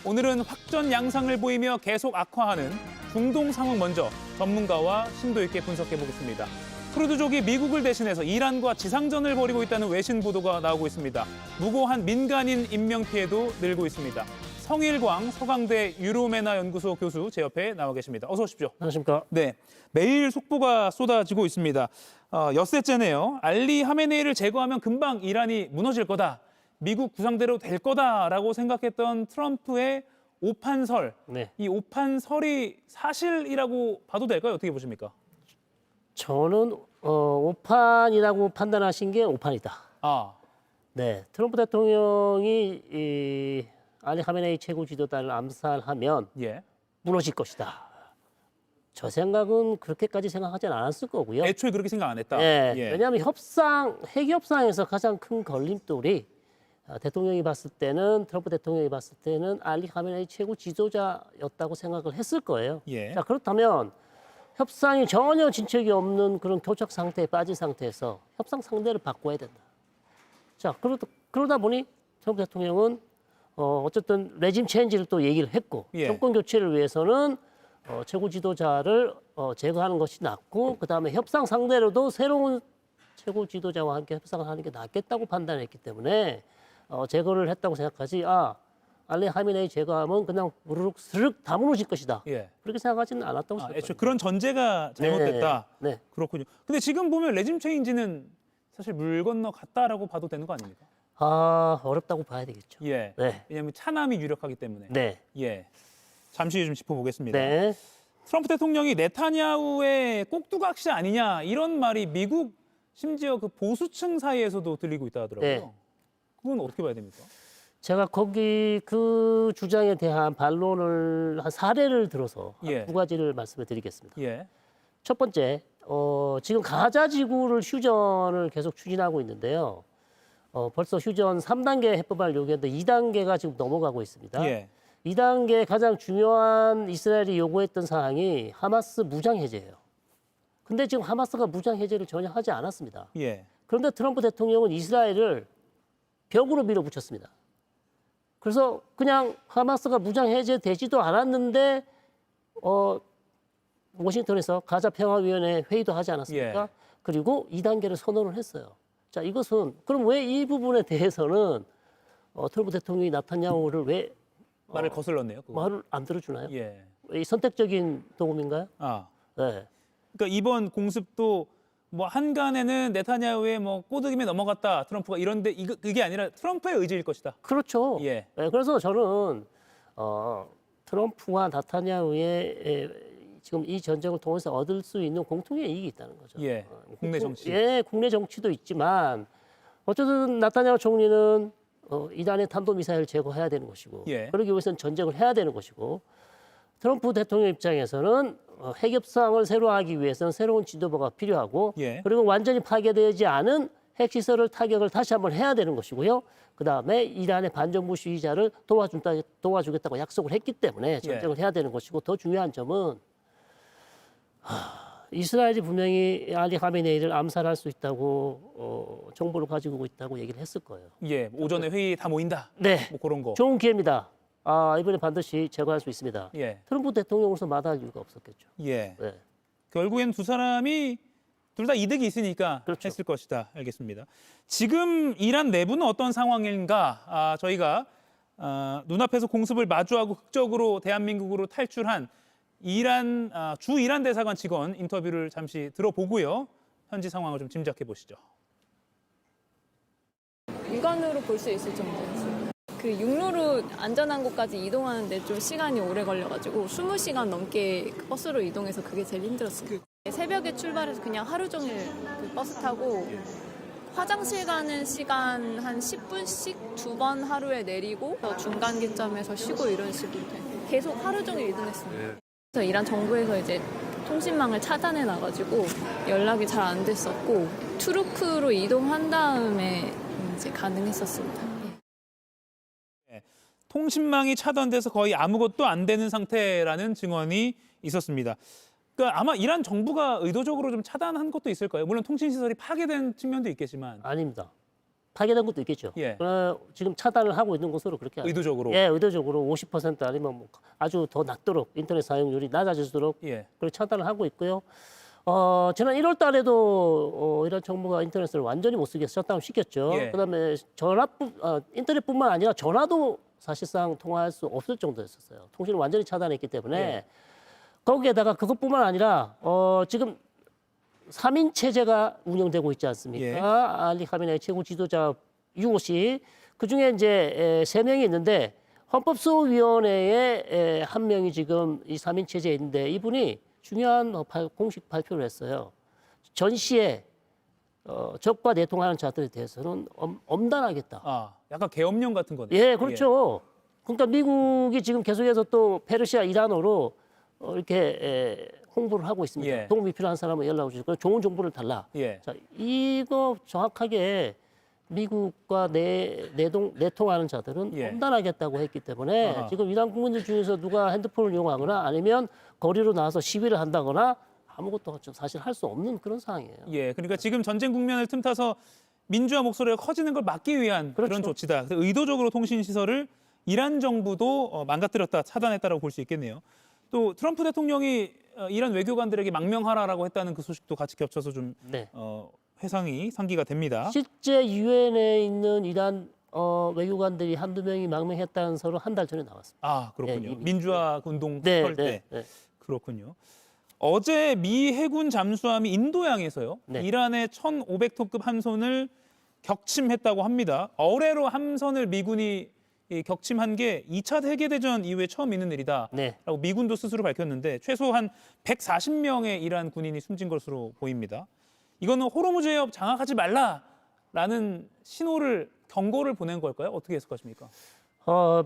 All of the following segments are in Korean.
오늘은 확전 양상을 보이며 계속 악화하는 중동 상황 먼저 전문가와 심도 있게 분석해 보겠습니다. 쿠르드족이 미국을 대신해서 이란과 지상전을 벌이고 있다는 외신 보도가 나오고 있습니다. 무고한 민간인 인명 피해도 늘고 있습니다. 성일광 서강대 유로메나 연구소 교수 제 옆에 나와 계십니다. 어서 오십시오. 안녕하십니까? 네, 매일 속보가 쏟아지고 있습니다. 엿새째네요. 알리 하메네이를 제거하면 금방 이란이 무너질 거다. 미국 구상대로 될 거다라고 생각했던 트럼프의 오판설. 네. 이 오판설이 사실이라고 봐도 될까요? 어떻게 보십니까? 저는 오판이라고 판단하신 게 오판이다. 아, 네, 트럼프 대통령이 이 알리 하메네이 최고 지도자를 암살하면 예. 무너질 것이다. 저 생각은 그렇게까지 생각하지는 않았을 거고요. 애초에 그렇게 생각 안 했다. 네, 예. 왜냐하면 핵 협상에서 가장 큰 걸림돌이 대통령이 봤을 때는 트럼프 대통령이 봤을 때는 알리 하메네이 최고 지도자였다고 생각을 했을 거예요. 예. 자, 그렇다면 협상이 전혀 진척이 없는 그런 교착 상태에 빠진 상태에서 협상 상대를 바꿔야 된다. 자, 그러다 보니 트럼프 대통령은 어쨌든 레짐 체인지를 또 얘기를 했고 예. 정권 교체를 위해서는 최고 지도자를 제거하는 것이 낫고 그다음에 협상 상대로도 새로운 최고 지도자와 함께 협상을 하는 게 낫겠다고 판단했기 때문에 제거를 했다고 생각하지 알리 하메네이 제거하면 그냥 우르륵 스르륵 다 무너질 것이다. 예. 그렇게 생각하지는 않았다고 아, 생각합니다. 애초에 그런 전제가 잘못됐다. 네. 그렇군요. 근데 지금 보면 레짐 체인지는 사실 물 건너 갔다라고 봐도 되는 거 아닙니까? 어렵다고 봐야 되겠죠. 예. 네. 왜냐하면 차남이 유력하기 때문에. 네. 예. 잠시 좀 짚어보겠습니다. 네. 트럼프 대통령이 네타냐후의 꼭두각시 아니냐 이런 말이 미국 심지어 그 보수층 사이에서도 들리고 있다 하더라고요. 네. 그건 어떻게 봐야 됩니까? 제가 거기 그 주장에 대한 반론을 한 사례를 들어서 한 예. 두 가지를 말씀을 드리겠습니다. 예. 첫 번째, 지금 가자 지구를 휴전을 계속 추진하고 있는데요. 벌써 휴전 3단계 해법을 요구했는데 2단계가 지금 넘어가고 있습니다. 예. 2단계 가장 중요한 이스라엘이 요구했던 사항이 하마스 무장 해제예요. 근데 지금 하마스가 무장 해제를 전혀 하지 않았습니다. 예. 그런데 트럼프 대통령은 이스라엘을 벽으로 밀어붙였습니다. 그래서 그냥 하마스가 무장 해제되지도 않았는데 워싱턴에서 가자 평화위원회 회의도 하지 않았습니까? 예. 그리고 2단계를 선언을 했어요. 자, 이것은 그럼 왜 이 부분에 대해서는 트럼프 대통령이 나타냐후를 왜 말을 거슬렀네요. 그거. 말을 안 들어주나요? 예. 이 선택적인 도움인가요? 아. 네. 그러니까 이번 공습도 뭐 한간에는 네타냐후의 뭐 꼬드김에 넘어갔다 트럼프가 이런데 이게 아니라 트럼프의 의지일 것이다. 그렇죠. 예. 네, 그래서 저는 트럼프와 나타냐후의 지금 이 전쟁을 통해서 얻을 수 있는 공통의 이익이 있다는 거죠. 예. 국내 정치. 예, 국내 정치도 있지만 어쨌든 나타냐후 총리는 이란의 탄도미사일 제거해야 되는 것이고 예. 그러기 위해서는 전쟁을 해야 되는 것이고 트럼프 대통령 입장에서는 핵 협상을 새로 하기 위해서는 새로운 지도부가 필요하고 예. 그리고 완전히 파괴되지 않은 핵시설을 타격을 다시 한번 해야 되는 것이고요. 그다음에 이란의 반정부 시위자를 도와주겠다고 약속을 했기 때문에 전쟁을 해야 되는 것이고 더 중요한 점은 이스라엘이 분명히 알리 하메네이를 암살할 수 있다고 정보를 가지고 있다고 얘기를 했을 거예요. 예. 오전에 회의 다 모인다. 네, 뭐 그런 거. 좋은 기회입니다. 이번에 반드시 제거할 수 있습니다. 예. 트럼프 대통령으로서 마다할 이유가 없었겠죠. 예. 네. 결국엔 두 사람이 둘 다 이득이 있으니까 그렇죠. 했을 것이다. 알겠습니다. 지금 이란 내부는 어떤 상황인가? 저희가 눈앞에서 공습을 마주하고 극적으로 대한민국으로 탈출한 주 이란 대사관 직원 인터뷰를 잠시 들어보고요. 현지 상황을 좀 짐작해 보시죠. 육안으로 볼 수 있을 정도였어요. 그 육로로 안전한 곳까지 이동하는데 좀 시간이 오래 걸려가지고 20시간 넘게 그 버스로 이동해서 그게 제일 힘들었어요. 새벽에 출발해서 그냥 하루 종일 그 버스 타고 화장실 가는 시간 한 10분씩 2번 하루에 내리고 중간 기점에서 쉬고 이런 식으로 계속 하루 종일 이동했습니다. 그래서 이란 정부에서 이제 통신망을 차단해 놔가지고 연락이 잘 안 됐었고 투르크로 이동한 다음에 이제 가능했었습니다. 통신망이 차단돼서 거의 아무것도 안 되는 상태라는 증언이 있었습니다. 그러니까 아마 이란 정부가 의도적으로 좀 차단한 것도 있을까요? 물론 통신 시설이 파괴된 측면도 있겠지만. 아닙니다. 파괴된 것도 있겠죠. 예. 그러나 지금 차단을 하고 있는 것으로 그렇게 의도적으로. 예, 의도적으로 50% 아니면 뭐 아주 더 낮도록 인터넷 사용률이 낮아질수록 예. 그렇게 차단을 하고 있고요. 지난 1월 달에도 이런 정부가 인터넷을 완전히 못 쓰게 해서 셧다운 시켰죠. 예. 그다음에 인터넷뿐만 아니라 전화도 사실상 통화할 수 없을 정도였었어요. 통신을 완전히 차단했기 때문에 예. 거기에다가 그것뿐만 아니라 지금 3인 체제가 운영되고 있지 않습니까? 예. 알리 카메네이 최고 지도자 유호 씨. 그중에 이제 3명이 있는데 헌법소위원회에 한 명이 지금 이 3인 체제에 있는데 이분이 중요한 공식 발표를 했어요. 전시에 적과 내통하는 자들에 대해서는 엄단하겠다. 아, 약간 계엄령 같은 거네요. 예, 그렇죠. 그러니까 미국이 지금 계속해서 또 페르시아, 이란어로 이렇게 홍보를 하고 있습니다. 예. 도움이 필요한 사람은 연락 주시고 좋은 정보를 달라. 예. 자, 이거 정확하게 미국과 내통하는 자들은 예. 엄단하겠다고 했기 때문에 아하. 지금 이란 국민들 중에서 누가 핸드폰을 이용하거나 아니면 거리로 나와서 시위를 한다거나 아무것도 좀 사실 할 수 없는 그런 상황이에요. 예. 그러니까 지금 전쟁 국면을 틈타서 민주화 목소리가 커지는 걸 막기 위한 그런 그렇죠. 조치다. 그래서 의도적으로 통신 시설을 이란 정부도 망가뜨렸다, 차단했다라고 볼 수 있겠네요. 또 트럼프 대통령이 이란 외교관들에게 망명하라라고 했다는 그 소식도 같이 겹쳐서 좀 네. 회상이 상기가 됩니다. 실제 유엔에 있는 이란 외교관들이 한두 명이 망명했다는 서로 한 달 전에 나왔습니다. 아, 그렇군요. 예, 이미. 민주화 운동 네, 설 때. 네, 네. 그렇군요. 어제 미 해군 잠수함이 인도양에서요. 네. 이란의 1,500톤급 함선을 격침했다고 합니다. 어뢰로 함선을 미군이 격침한 게 2차 세계대전 이후에 처음 있는 일이다라고 네. 미군도 스스로 밝혔는데 최소한 140명의 이란 군인이 숨진 것으로 보입니다. 이거는 호르무즈 해협 장악하지 말라라는 신호를 경고를 보낸 걸까요? 어떻게 해석하십니까?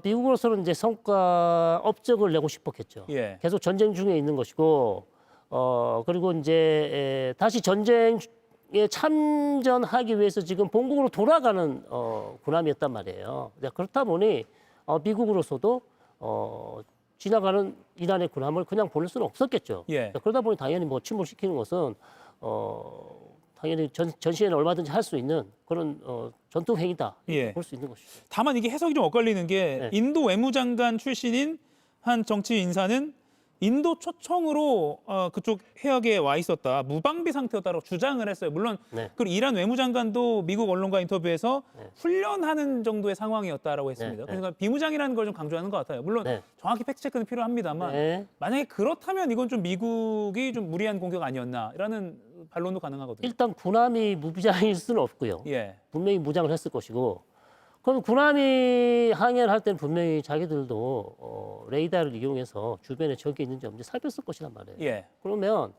미국으로서는 이제 성과 업적을 내고 싶었겠죠. 예. 계속 전쟁 중에 있는 것이고, 그리고 이제 다시 전쟁에 참전하기 위해서 지금 본국으로 돌아가는 군함이었단 말이에요. 그렇다 보니 미국으로서도 지나가는 이란의 군함을 그냥 보낼 수는 없었겠죠. 예. 그러다 보니 당연히 뭐 침몰시키는 것은 당연히 전시에는 얼마든지 할 수 있는 그런 전투 행위다 예. 볼 수 있는 것이죠. 다만 이게 해석이 좀 엇갈리는 게 네. 인도 외무장관 출신인 한 정치 인사는 인도 초청으로 그쪽 해역에 와 있었다, 무방비 상태였다고 주장을 했어요. 물론 네. 그리고 이란 외무장관도 미국 언론과 인터뷰에서 네. 훈련하는 정도의 상황이었다라고 했습니다. 네. 그러니까 비무장이라는 걸 좀 강조하는 것 같아요. 물론 네. 정확히 팩트 체크는 필요합니다만 네. 만약에 그렇다면 이건 좀 미국이 좀 무리한 공격 아니었나라는 반론도 가능하거든요. 일단 군함이 무장일 수는 없고요. 예, 분명히 무장을 했을 것이고, 그럼 군함이 항해를 할 때는 분명히 자기들도 레이더를 이용해서 주변에 적이 있는지 없는지 살폈을 것이란 말이에요. 예, 그러면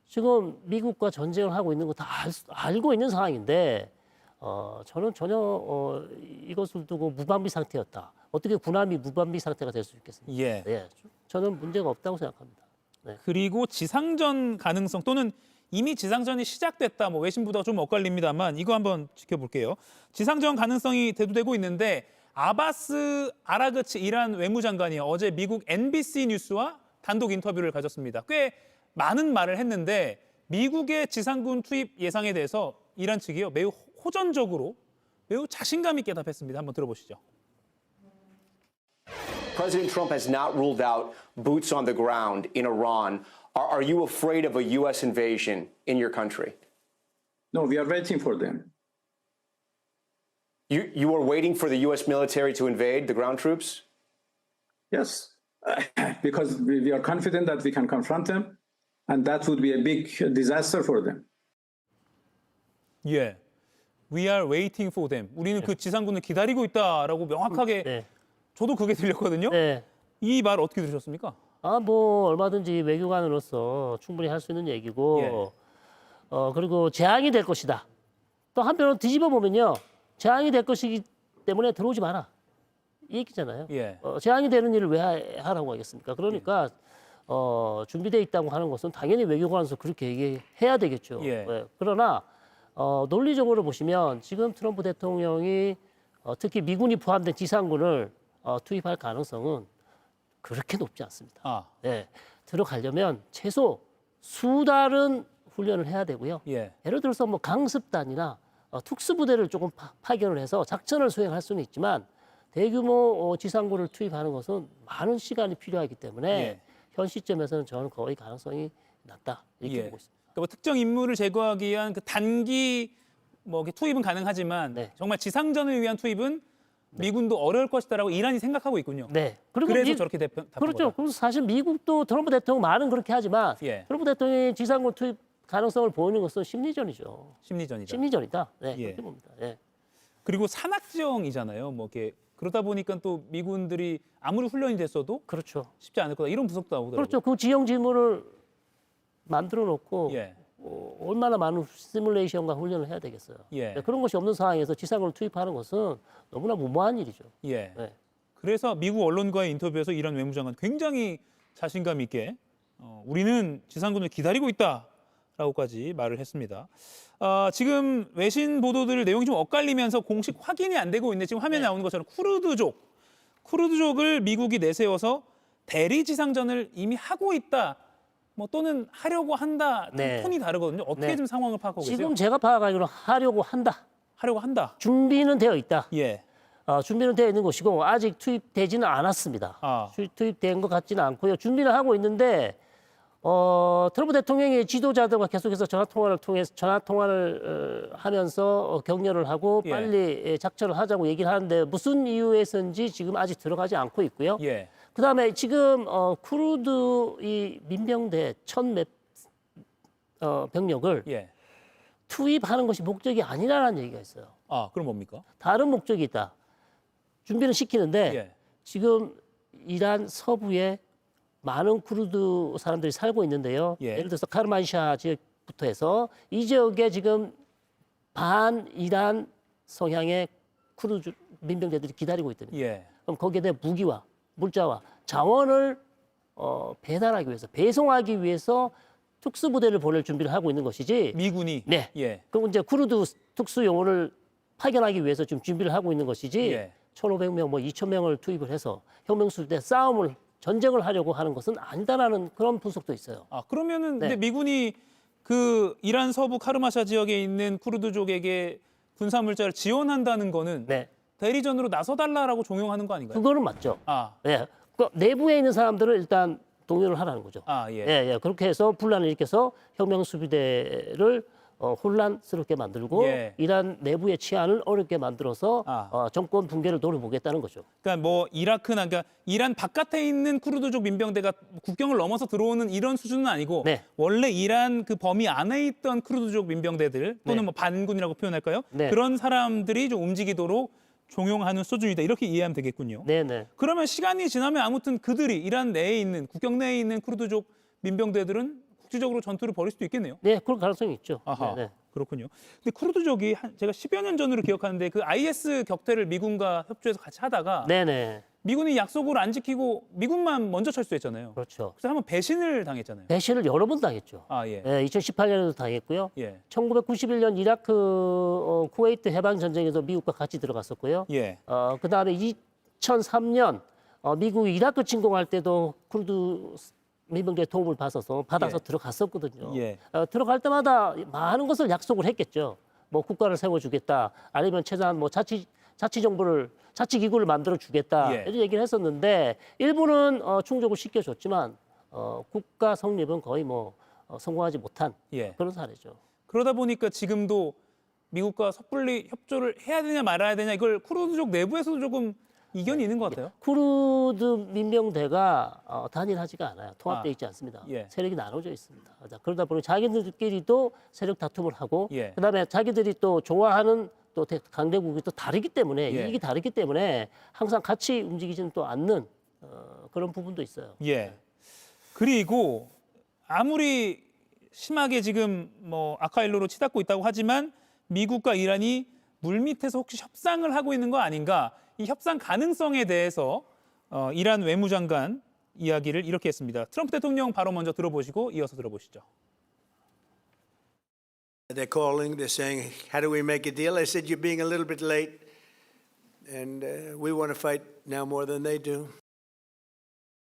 지금 미국과 전쟁을 하고 있는 거 다 알고 있는 상황인데 저는 전혀 이것을 두고 무방비 상태였다. 어떻게 군함이 무방비 상태가 될 수 있겠습니까? 예. 네, 저는 문제가 없다고 생각합니다. 그리고 지상전 가능성 또는 이미 지상전이 시작됐다. 뭐 외신 보도가 좀 엇갈립니다만 이거 한번 지켜볼게요. 지상전 가능성이 대두되고 있는데 아바스 아라그치 이란 외무장관이 어제 미국 NBC 뉴스와 단독 인터뷰를 가졌습니다. 꽤 많은 말을 했는데 미국의 지상군 투입 예상에 대해서 이란 측이요 매우 호전적으로 매우 자신감 있게 답했습니다. 한번 들어보시죠. President Trump has not ruled out boots on the ground in Iran. Are you afraid of a U.S. invasion in your country? No, we are waiting for them. You are waiting for the U.S. military to invade the ground troops? Yes, because we are confident that we can confront them, and that would be a big disaster for them. 예, we are waiting for them. 우리는 그 지상군을 기다리고 있다라고 명확하게 네. 저도 그게 들렸거든요. 네. 이 말 어떻게 들으셨습니까? 뭐 얼마든지 외교관으로서 충분히 할 수 있는 얘기고, 예. 그리고 재앙이 될 것이다. 또 한편으로 뒤집어 보면요, 재앙이 될 것이기 때문에 들어오지 마라. 이 얘기잖아요. 예. 재앙이 되는 일을 왜 하라고 하겠습니까? 그러니까 준비돼 있다고 하는 것은 당연히 외교관으로서 그렇게 얘기해야 되겠죠. 예. 그러나 논리적으로 보시면 지금 트럼프 대통령이 특히 미군이 포함된 지상군을 투입할 가능성은 그렇게 높지 않습니다. 아, 네, 들어가려면 최소 수달은 훈련을 해야 되고요. 예. 예를 들어서 뭐 강습단이나 특수부대를 조금 파견을 해서 작전을 수행할 수는 있지만 대규모 지상군을 투입하는 것은 많은 시간이 필요하기 때문에 예. 현 시점에서는 저는 거의 가능성이 낮다 이렇게 예. 보고 있습니다. 그러니까 뭐 특정 인물을 제거하기 위한 그 단기 뭐 이렇게 투입은 가능하지만 네. 정말 지상전을 위한 투입은 미군도 어려울 것이다라고 이란이 생각하고 있군요. 네. 그리고 그래서 저렇게 답한 그렇죠. 거다. 그래서 사실 미국도 트럼프 대통령 말은 그렇게 하지만 예. 트럼프 대통령이 지상군 투입 가능성을 보이는 것은 심리전이죠. 심리전이다. 심리전이다. 네, 예. 그렇게 봅니다. 예. 그리고 산악지형이잖아요. 뭐 이렇게 그러다 보니까 또 미군들이 아무리 훈련이 됐어도 그렇죠. 쉽지 않을 거다. 이런 분석도 나오더라고요. 그렇죠. 그 지형 지물을 만들어 놓고 예. 얼마나 많은 시뮬레이션과 훈련을 해야 되겠어요. 예. 네, 그런 것이 없는 상황에서 지상군을 투입하는 것은 너무나 무모한 일이죠. 예. 네. 그래서 미국 언론과의 인터뷰에서 이란 외무장관 굉장히 자신감 있게 우리는 지상군을 기다리고 있다라고까지 말을 했습니다. 지금 외신 보도들 내용이 좀 엇갈리면서 공식 확인이 안 되고 있는데 지금 화면에 나오는 것처럼 쿠르드족을 미국이 내세워서 대리 지상전을 이미 하고 있다. 뭐 또는 하려고 한다. 좀 네. 톤이 다르거든요. 어떻게 네. 지금 상황을 파악하고 계세요? 지금 제가 파악하기로는 하려고 한다. 하려고 한다. 준비는 되어 있다. 예. 준비는 되어 있는 것이고 아직 투입되지는 않았습니다. 아. 투입된 것 같지는 않고요. 준비를 하고 있는데 트럼프 대통령의 지도자들과 계속해서 전화 통화를 하면서 격려를 하고 예. 빨리 작전을 하자고 얘기를 하는데 무슨 이유에서인지 지금 아직 들어가지 않고 있고요. 예. 그다음에 지금 쿠르드 이 민병대 1,000몇 병력을 예. 투입하는 것이 목적이 아니라는 얘기가 있어요. 아, 그럼 뭡니까? 다른 목적이 있다. 준비는 시키는데 예. 지금 이란 서부에 많은 쿠르드 사람들이 살고 있는데요. 예. 예를 들어서 카르만샤 지역부터 해서 이 지역에 지금 반 이란 성향의 쿠르드 민병대들이 기다리고 있답니다. 예. 그럼 거기에 대한 무기와 물자와 자원을 배달하기 위해서 배송하기 위해서 특수부대를 보낼 준비를 하고 있는 것이지. 미군이 네. 예. 그럼 이제 쿠르드 특수용어를 파견하기 위해서 지금 준비를 하고 있는 것이지. 예. 1,500명, 뭐 2,000명을 투입을 해서 혁명수대 전쟁을 하려고 하는 것은 아니다라는 그런 분석도 있어요. 아, 그러면은 네. 근데 미군이 그 이란 서부 카르마샤 지역에 있는 쿠르드족에게 군사 물자를 지원한다는 거는 네, 대리전으로 나서달라라고 종용하는 거 아닌가요? 그거는 맞죠. 아, 네, 그 내부에 있는 사람들을 일단 동요를 하라는 거죠. 아, 예. 예. 그렇게 해서 분란을 일으켜서 혁명수비대를 혼란스럽게 만들고 예. 이란 내부의 치안을 어렵게 만들어서 아. 정권 붕괴를 노려보겠다는 거죠. 그러니까 뭐 이라크나 그러니까 이란 바깥에 있는 쿠르드족 민병대가 국경을 넘어서 들어오는 이런 수준은 아니고 네. 원래 이란 그 범위 안에 있던 쿠르드족 민병대들 또는 네. 뭐 반군이라고 표현할까요? 네. 그런 사람들이 좀 움직이도록 종용하는 수준이다. 이렇게 이해하면 되겠군요. 네네. 그러면 시간이 지나면 아무튼 그들이 이란 내에 있는 국경 내에 있는 쿠르드족 민병대들은 국제적으로 전투를 벌일 수도 있겠네요. 네, 그럴 가능성이 있죠. 아하, 네. 그렇군요. 근데 쿠르드족이 제가 10여 년 전으로 기억하는데 그 IS 격퇴를 미군과 협조해서 같이 하다가 네네. 미군이 약속을 안 지키고 미군만 먼저 철수했잖아요. 그렇죠. 그래서 한번 배신을 당했잖아요. 배신을 여러 번 당했죠. 아, 예. 2018년에도 당했고요. 예. 1991년 이라크 쿠웨이트 해방 전쟁에서 미국과 같이 들어갔었고요. 예. 그다음에 2003년 미국이 이라크 침공할 때도 쿠르드 민병대의 도움을 받아서 예. 들어갔었거든요. 예. 들어갈 때마다 많은 것을 약속을 했겠죠. 뭐 국가를 세워주겠다, 아니면 최소한 뭐 자치기구를 만들어 주겠다 예. 이런 얘기를 했었는데 일부는 충족을 시켜줬지만 국가 성립은 거의 뭐 성공하지 못한 예. 그런 사례죠. 그러다 보니까 지금도 미국과 섣불리 협조를 해야 되냐 말아야 되냐 이걸 쿠르드족 내부에서도 조금 이견이 있는 것 같아요. 쿠르드 민병대가 단일하지가 않아요. 통합되어 있지 않습니다. 예. 세력이 나눠져 있습니다. 그러다 보니 자기들끼리도 세력 다툼을 하고 예. 그다음에 자기들이 또 좋아하는 또 강대국이 또 다르기 때문에 예. 이익이 다르기 때문에 항상 같이 움직이지는 또 않는 그런 부분도 있어요. 예. 그리고 아무리 심하게 지금 뭐 아카일로로 치닫고 있다고 하지만 미국과 이란이 물밑에서 혹시 협상을 하고 있는 거 아닌가? 이 협상 가능성에 대해서 이란 외무장관 이야기를 이렇게 했습니다. 트럼프 대통령 바로 먼저 들어보시고 이어서 들어보시죠. They're calling, they're saying, how do we make a deal? I said, you're being a little bit late, and we want to fight now more than they do.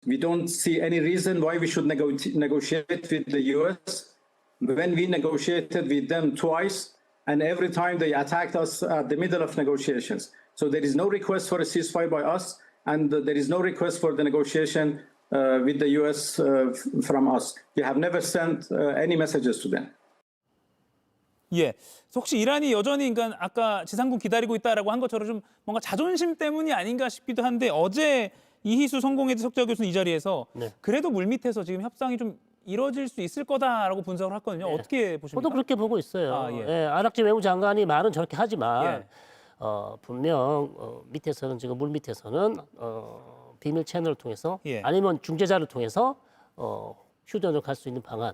We don't see any reason why we should negotiate with the US. When we negotiated with them twice, and every time they attacked us at the middle of negotiations. So there is no request for a ceasefire by us, and there is no request for the negotiation with the U.S. From us. We have never sent any messages to them. 예. 그래서 혹시 이란이 여전히 그러니까 아까 지상군 기다리고 있다라고 한 것처럼 좀 뭔가 자존심 때문이 아닌가 싶기도 한데 어제 이희수 성공회대 석좌 교수는 이 자리에서 네. 그래도 물밑에서 지금 협상이 좀 이루어질 수 있을 거다라고 분석을 했거든요. 네. 어떻게 보십니까? 저도 그렇게 보고 있어요. 아, 예. 예, 안학지 외무장관이 말은 저렇게 하지만 예. 분명 밑에서는 지금 물 밑에서는 비밀 채널을 통해서 예. 아니면 중재자를 통해서 휴전을 갈 수 있는 방안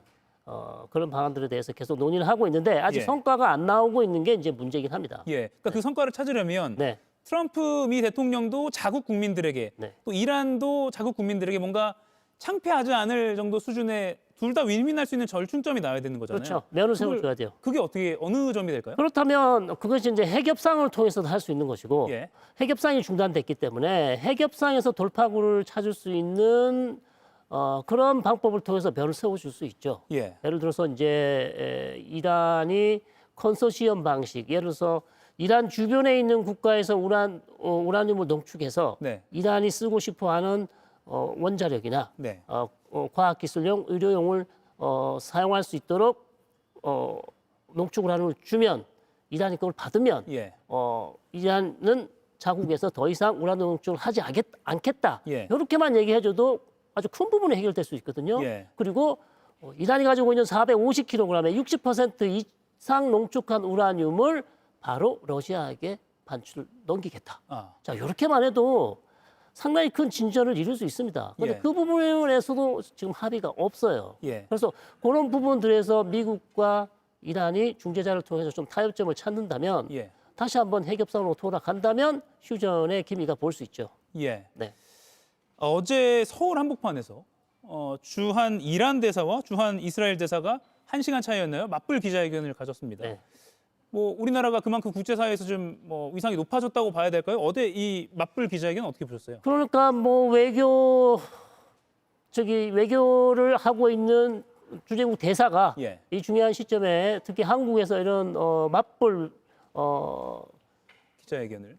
그런 방안들에 대해서 계속 논의를 하고 있는데 아직 예. 성과가 안 나오고 있는 게 이제 문제긴 합니다. 예. 그러니까 그 성과를 찾으려면 네. 트럼프 미 대통령도 자국 국민들에게 네. 또 이란도 자국 국민들에게 뭔가 창피하지 않을 정도 수준의 둘 다 윈윈할 수 있는 절충점이 나와야 되는 거잖아요. 그렇죠. 면을 그걸- 세워줘야 돼요. 그게 어떻게 어느 점이 될까요? 그렇다면 그것이 이제 핵협상을 통해서도 할 수 있는 것이고 예. 핵협상이 중단됐기 때문에 핵협상에서 돌파구를 찾을 수 있는 그런 방법을 통해서 면을 세워줄 수 있죠. 예. 예를 들어서 이제 이란이 컨소시엄 방식, 예를 들어서 이란 주변에 있는 국가에서 우라늄을 농축해서 네. 이란이 쓰고 싶어하는 원자력이나 네. 과학기술용, 의료용을 사용할 수 있도록 농축을 하는 걸 주면 이란이 그걸 받으면 예. 이란은 자국에서 더 이상 우라늄 농축을 하지 않겠다. 예. 이렇게만 얘기해줘도 아주 큰 부분이 해결될 수 있거든요. 예. 그리고 이란이 가지고 있는 450kg의 60% 이상 농축한 우라늄을 바로 러시아에게 넘기겠다. 아. 자, 이렇게만 해도 상당히 큰 진전을 이룰 수 있습니다. 그런데 예. 그 부분에서도 지금 합의가 없어요. 예. 그래서 그런 부분들에서 미국과 이란이 중재자를 통해서 좀 타협점을 찾는다면 예. 다시 한번 핵협상으로 돌아간다면 휴전의 기미가 보일 수 있죠. 예. 네. 어제 서울 한복판에서 주한 이란 대사와 주한 이스라엘 대사가 1시간 차이였나요? 맞불 기자회견을 가졌습니다. 네. 뭐 우리나라가 그만큼 국제사회에서 좀 뭐 위상이 높아졌다고 봐야 될까요? 어제 이 맞불 기자회견 어떻게 보셨어요? 그러니까 뭐 외교를 하고 있는 주재국 대사가 예. 이 중요한 시점에 특히 한국에서 이런 맞불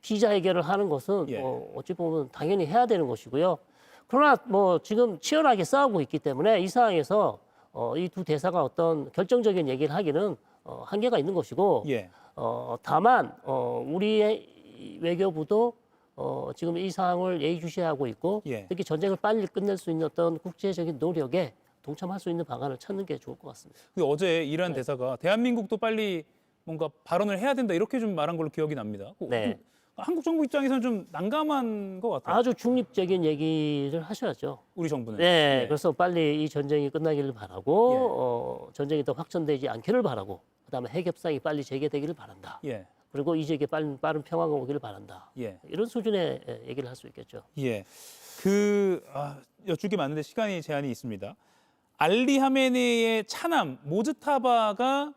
기자회견을 하는 것은 예. 어찌 보면 당연히 해야 되는 것이고요. 그러나 뭐 지금 치열하게 싸우고 있기 때문에 이 상황에서 이 두 대사가 어떤 결정적인 얘기를 하기는 한계가 있는 것이고 예. 다만 우리의 외교부도 지금 이 상황을 예의주시하고 있고 예. 특히 전쟁을 빨리 끝낼 수 있는 어떤 국제적인 노력에 동참할 수 있는 방안을 찾는 게 좋을 것 같습니다. 근데 어제 이란 네. 대사가 대한민국도 빨리 뭔가 발언을 해야 된다 이렇게 좀 말한 걸로 기억이 납니다. 네. 좀 한국 정부 입장에서는 좀 난감한 것 같아요. 아주 중립적인 얘기를 하셔야죠. 우리 정부는. 네, 예. 그래서 빨리 이 전쟁이 끝나기를 바라고 전쟁이 더 확전되지 않기를 바라고 그다음에 핵협상이 빨리 재개되기를 바란다. 예. 그리고 이 지역에 빠른 평화가 오기를 바란다. 예. 이런 수준의 얘기를 할 수 있겠죠. 예. 여쭙기 많은데 시간이 제한이 있습니다. 알리 하메네이의 차남 모즈타바가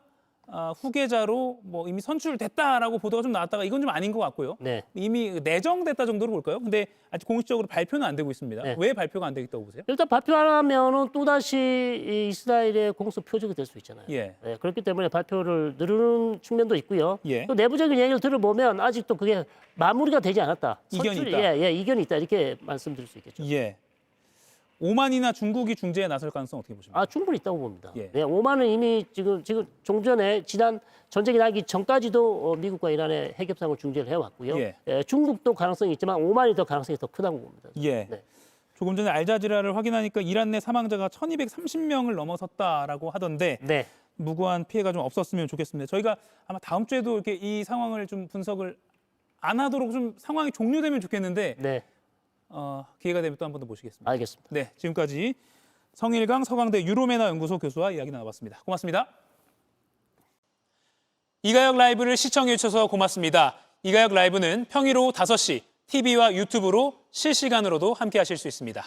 후계자로 뭐 이미 선출됐다라고 보도가 좀 나왔다가 이건 좀 아닌 것 같고요. 네. 이미 내정됐다 정도로 볼까요? 근데 아직 공식적으로 발표는 안 되고 있습니다. 네. 왜 발표가 안 되겠다고 보세요? 일단 발표 안 하면은 또다시 이 이스라엘의 공소 표적이 될 수 있잖아요. 예. 네, 그렇기 때문에 발표를 누르는 측면도 있고요. 예. 또 내부적인 얘기를 들어보면 아직도 그게 마무리가 되지 않았다. 이견이 선출이- 있다. 예, 이견이 있다. 이렇게 말씀드릴 수 있겠죠. 예. 오만이나 중국이 중재에 나설 가능성 어떻게 보십니까? 충분히 있다고 봅니다. 예. 네, 오만은 이미 지금 종전에 지난 전쟁이 나기 전까지도 미국과 이란의 핵협상을 중재를 해왔고요. 예. 중국도 가능성이 있지만 오만이 더 가능성이 더 크다고 봅니다. 예. 네. 조금 전에 알자지라를 확인하니까 이란 내 사망자가 1,230명을 넘어섰다라고 하던데 네. 무고한 피해가 좀 없었으면 좋겠습니다. 저희가 아마 다음 주에도 이렇게 이 상황을 좀 분석을 안 하도록 좀 상황이 종료되면 좋겠는데 네, 기회가 되면 또 한 번 더 모시겠습니다. 알겠습니다. 네, 지금까지 성일강 서강대 유로메나 연구소 교수와 이야기 나눠봤습니다. 고맙습니다. 이가혁 라이브를 시청해 주셔서 고맙습니다. 이가혁 라이브는 평일 오후 5시 TV와 유튜브로 실시간으로도 함께 하실 수 있습니다.